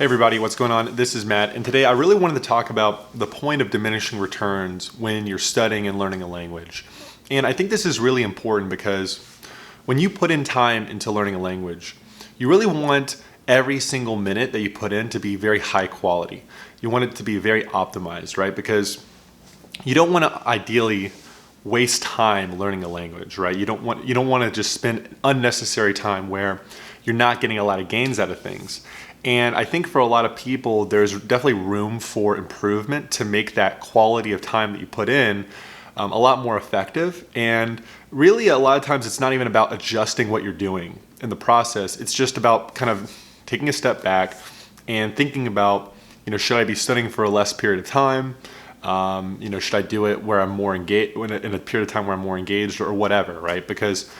Hey everybody, what's going on? This is Matt, and today I really wanted to talk about the point of diminishing returns when you're studying and learning a language. And I think this is really important because when you put in time into learning a language, you really want every single minute that you put in to be very high quality. You want it to be very optimized, right? Because you don't want to ideally waste time learning a language, right? You don't want to just spend unnecessary time where you're not getting a lot of gains out of things. And I think for a lot of people, there's definitely room for improvement to make that quality of time that you put in a lot more effective. And really, a lot of times, it's not even about adjusting what you're doing in the process. It's just about kind of taking a step back and thinking about, should I be studying for a less period of time? Should I do it where I'm more engaged, in a period of time where I'm more engaged or whatever, right? Because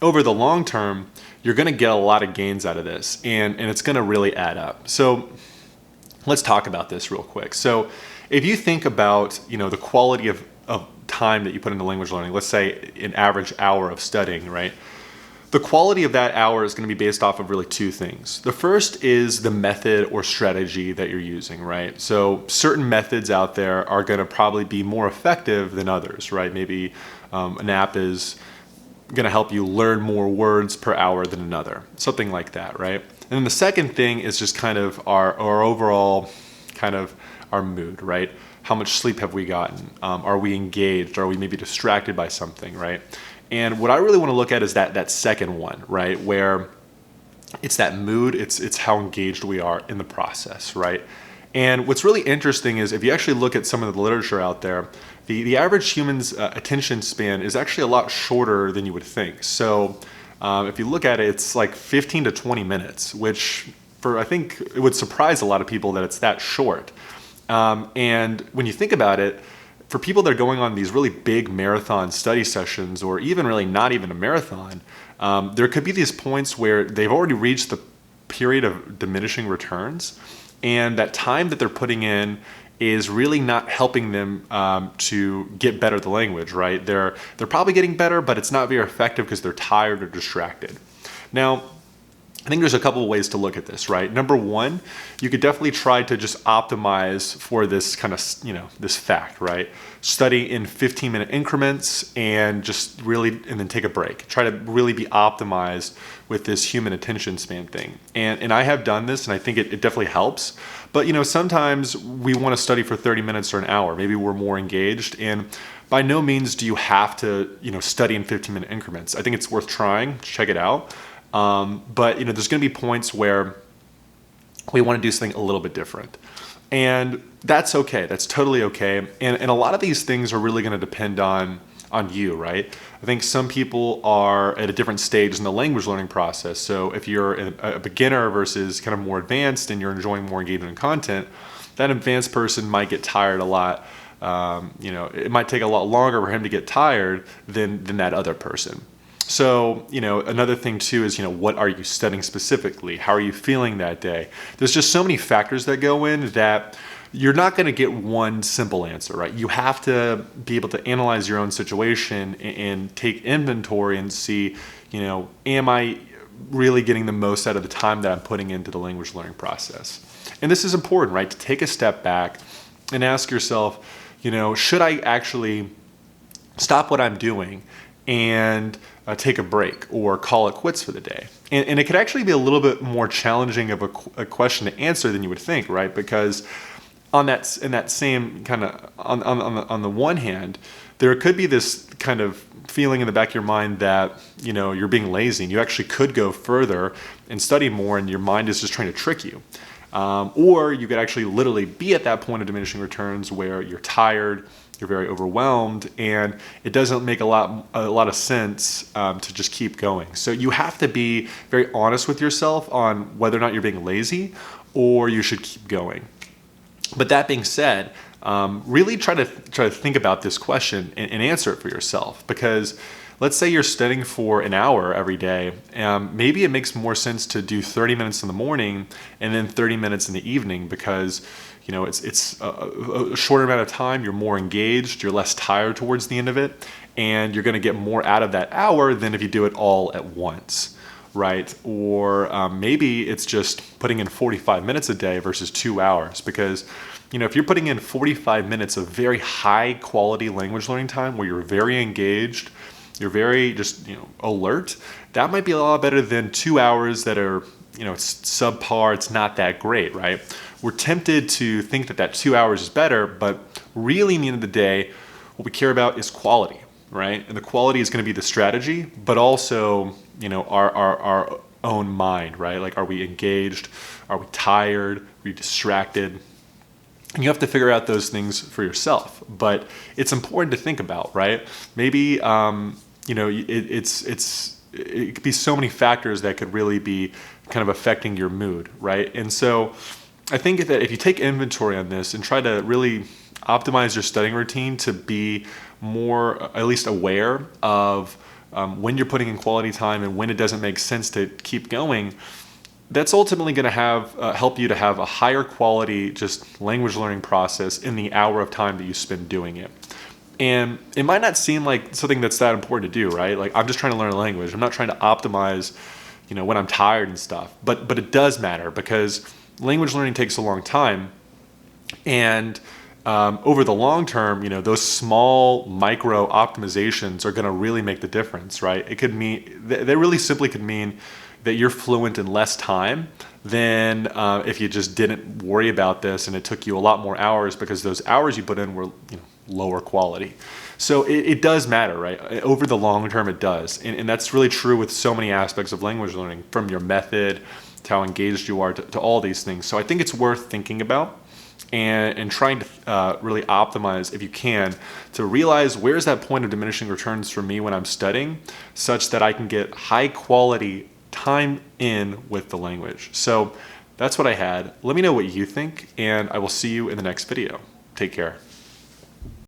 over the long term, you're going to get a lot of gains out of this, and it's going to really add up. So let's talk about this real quick. So if you think about, the quality of time that you put into language learning, let's say an average hour of studying, right? The quality of that hour is going to be based off of really two things. The first is the method or strategy that you're using, right? So certain methods out there are going to probably be more effective than others, right? Maybe an app is going to help you learn more words per hour than another, something like that, right? And then the second thing is just kind of our overall kind of our mood, right? How much sleep have we gotten? Are we engaged? Are we maybe distracted by something, right? And what I really want to look at is that second one, right? Where it's that mood, it's how engaged we are in the process, right? And what's really interesting is if you actually look at some of the literature out there, the average human's attention span is actually a lot shorter than you would think. So if you look at it, it's like 15 to 20 minutes, which I think it would surprise a lot of people that it's that short. And when you think about it, for people that are going on these really big marathon study sessions, or even really not even a marathon, there could be these points where they've already reached the period of diminishing returns, and that time that they're putting in is really not helping them to get better at the language, right? They're probably getting better, but it's not very effective because they're tired or distracted. Now, I think there's a couple of ways to look at this, right? Number one, you could definitely try to just optimize for this kind of, this fact, right? Study in 15-minute increments and then take a break. Try to really be optimized with this human attention span thing. And I have done this, and I think it definitely helps. But, sometimes we want to study for 30 minutes or an hour. Maybe we're more engaged. And by no means do you have to, study in 15-minute increments. I think it's worth trying. Check it out. But there's going to be points where we want to do something a little bit different, and that's okay. That's totally okay. And a lot of these things are really going to depend on you, right? I think some people are at a different stage in the language learning process. So if you're a beginner versus kind of more advanced, and you're enjoying more engagement and content, that advanced person might get tired a lot. It might take a lot longer for him to get tired than that other person. So, another thing too is, what are you studying specifically? How are you feeling that day? There's just so many factors that go in that you're not going to get one simple answer, right? You have to be able to analyze your own situation and take inventory and see, am I really getting the most out of the time that I'm putting into the language learning process? And this is important, right? To take a step back and ask yourself, should I actually stop what I'm doing and take a break or call it quits for the day? And it could actually be a little bit more challenging of a question to answer than you would think, right? Because on that same kind of on the one hand, there could be this kind of feeling in the back of your mind that you're being lazy, and you actually could go further and study more, and your mind is just trying to trick you. Or you could actually literally be at that point of diminishing returns where you're tired, you're very overwhelmed, and it doesn't make a lot of sense to just keep going. So you have to be very honest with yourself on whether or not you're being lazy or you should keep going. But that being said, really try to think about this question and answer it for yourself, because let's say you're studying for an hour every day. Maybe it makes more sense to do 30 minutes in the morning and then 30 minutes in the evening, because it's a shorter amount of time. You're more engaged. You're less tired towards the end of it, and you're going to get more out of that hour than if you do it all at once. right? Or maybe it's just putting in 45 minutes a day versus 2 hours, because if you're putting in 45 minutes of very high quality language learning time where you're very engaged, you're very just alert, that might be a lot better than 2 hours that are it's subpar, it's not that great, right? We're tempted to think that 2 hours is better, but really in the end of the day, what we care about is quality, right? And the quality is going to be the strategy, but also our own mind, right? Like, are we engaged? Are we tired? Are we distracted? And you have to figure out those things for yourself, but it's important to think about, right? Maybe it could be so many factors that could really be kind of affecting your mood, right? And so I think that if you take inventory on this and try to really optimize your studying routine to be more, at least aware of when you're putting in quality time and when it doesn't make sense to keep going, that's ultimately going to help you to have a higher quality just language learning process in the hour of time that you spend doing it. And it might not seem like something that's that important to do, right? Like, I'm just trying to learn a language. I'm not trying to optimize, when I'm tired and stuff. But it does matter, because language learning takes a long time. And over the long term, those small micro optimizations are going to really make the difference, right? It could mean, they really simply could mean that you're fluent in less time than if you just didn't worry about this and it took you a lot more hours, because those hours you put in were lower quality. So it does matter, right? Over the long term, it does. And that's really true with so many aspects of language learning, from your method to how engaged you are to all these things. So I think it's worth thinking about and trying to really optimize, if you can, to realize where's that point of diminishing returns for me when I'm studying, such that I can get high quality time in with the language. So that's what I had. Let me know what you think, and I will see you in the next video. Take care.